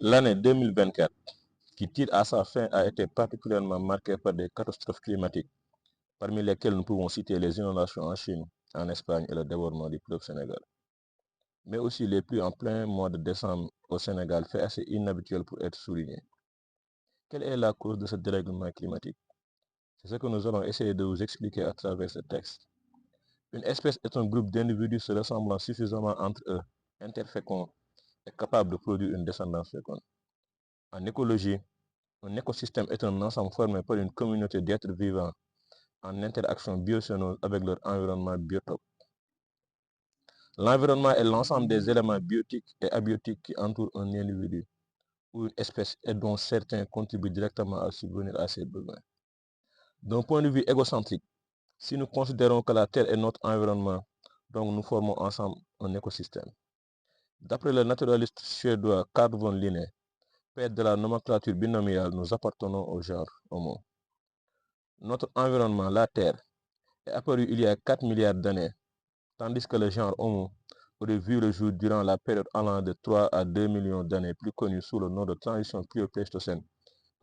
L'année 2024, qui tire à sa fin, a été particulièrement marquée par des catastrophes climatiques, parmi lesquelles nous pouvons citer les inondations en Chine, en Espagne et le débordement du fleuve Sénégal. Mais aussi les pluies en plein mois de décembre au Sénégal, fait assez inhabituel pour être souligné. Quelle est la cause de ce dérèglement climatique? C'est ce que nous allons essayer de vous expliquer à travers ce texte. Une espèce est un groupe d'individus se ressemblant suffisamment entre eux, interféconds et capables de produire une descendance féconde. En écologie, un écosystème est un ensemble formé par une communauté d'êtres vivants en interaction biocénose avec leur environnement biotope. L'environnement est l'ensemble des éléments biotiques et abiotiques qui entourent un individu ou une espèce et dont certains contribuent directement à subvenir à ses besoins. D'un point de vue égocentrique, si nous considérons que la Terre est notre environnement, donc nous formons ensemble un écosystème. D'après le naturaliste suédois Carl von Linné, père de la nomenclature binomiale, nous appartenons au genre Homo. Notre environnement, la Terre, est apparu il y a 4 milliards d'années, tandis que le genre Homo aurait vu le jour durant la période allant de 3 à 2 millions d'années, plus connue sous le nom de transition Pléistocène,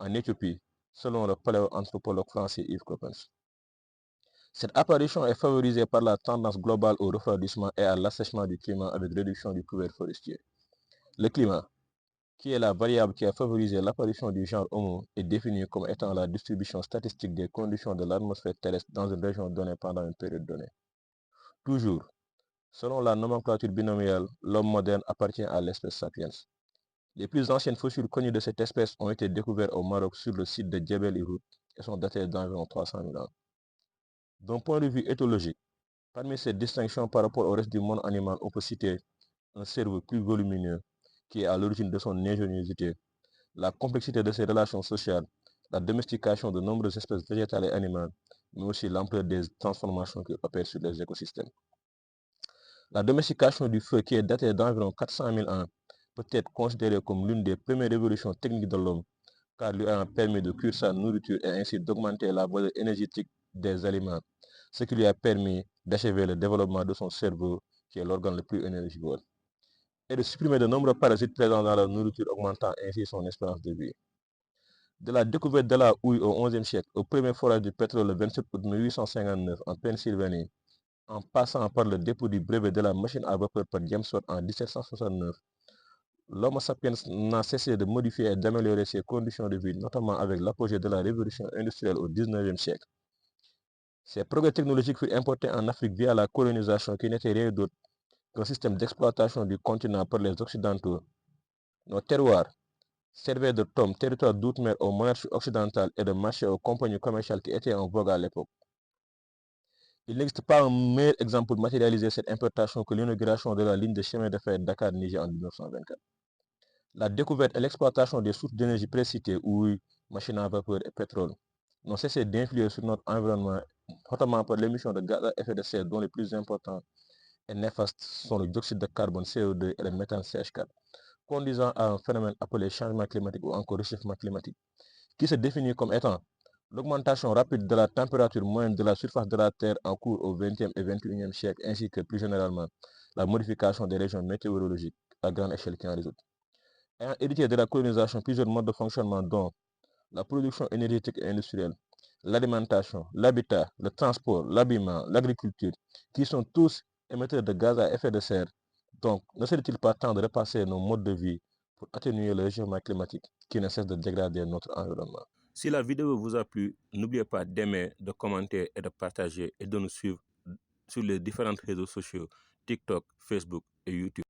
en Éthiopie, selon le paléoanthropologue français Yves Coppens. Cette apparition est favorisée par la tendance globale au refroidissement et à l'assèchement du climat avec réduction du couvert forestier. Le climat, qui est la variable qui a favorisé l'apparition du genre Homo, est défini comme étant la distribution statistique des conditions de l'atmosphère terrestre dans une région donnée pendant une période donnée. Toujours, selon la nomenclature binomiale, l'homme moderne appartient à l'espèce sapiens. Les plus anciennes fossiles connues de cette espèce ont été découverts au Maroc sur le site de Djebel Irhoud et sont datés d'environ 300 000 ans. D'un point de vue éthologique, parmi ces distinctions par rapport au reste du monde animal, on peut citer un cerveau plus volumineux qui est à l'origine de son ingéniosité, la complexité de ses relations sociales, la domestication de nombreuses espèces végétales et animales, mais aussi l'ampleur des transformations qu'il opère sur les écosystèmes. La domestication du feu, qui est datée d'environ 400 000 ans, peut être considérée comme l'une des premières révolutions techniques de l'homme, car lui a permis de cuire sa nourriture et ainsi d'augmenter la valeur énergétique des aliments, ce qui lui a permis d'achever le développement de son cerveau, qui est l'organe le plus énergivore, et de supprimer de nombreux parasites présents dans la nourriture, augmentant ainsi son espérance de vie. De la découverte de la houille au XIe siècle au premier forage du pétrole le 27 août 1859 en Pennsylvanie, en passant par le dépôt du brevet de la machine à vapeur par James Watt en 1769, l'Homo sapiens n'a cessé de modifier et d'améliorer ses conditions de vie, notamment avec l'apogée de la révolution industrielle au XIXe siècle. Ces progrès technologiques furent importés en Afrique via la colonisation qui n'était rien d'autre qu'un système d'exploitation du continent par les Occidentaux. Nos terroirs servaient de tome, territoire d'outre-mer aux monarchies occidentales et de marché aux compagnies commerciales qui étaient en vogue à l'époque. Il n'existe pas un meilleur exemple pour matérialiser cette importation que l'inauguration de la ligne de chemin de fer Dakar-Niger en 1924. La découverte et l'exploitation des sources d'énergie précitées, houille, machines à vapeur et pétrole, n'ont cessé d'influer sur notre environnement, notamment par l'émission de gaz à effet de serre dont les plus importants et néfastes sont le dioxyde de carbone CO2 et le méthane CH4, conduisant à un phénomène appelé changement climatique ou encore réchauffement climatique, qui se définit comme étant l'augmentation rapide de la température moyenne de la surface de la Terre en cours au XXe et XXIe siècle, ainsi que plus généralement la modification des régions météorologiques à grande échelle qui en résultent. Ayant hérité de la colonisation plusieurs modes de fonctionnement dont la production énergétique et industrielle, l'alimentation, l'habitat, le transport, l'habillement, l'agriculture, qui sont tous émetteurs de gaz à effet de serre. Donc, ne serait-il pas temps de repasser nos modes de vie pour atténuer le réchauffement climatique qui ne cesse de dégrader notre environnement? Si la vidéo vous a plu, n'oubliez pas d'aimer, de commenter et de partager et de nous suivre sur les différents réseaux sociaux TikTok, Facebook et YouTube.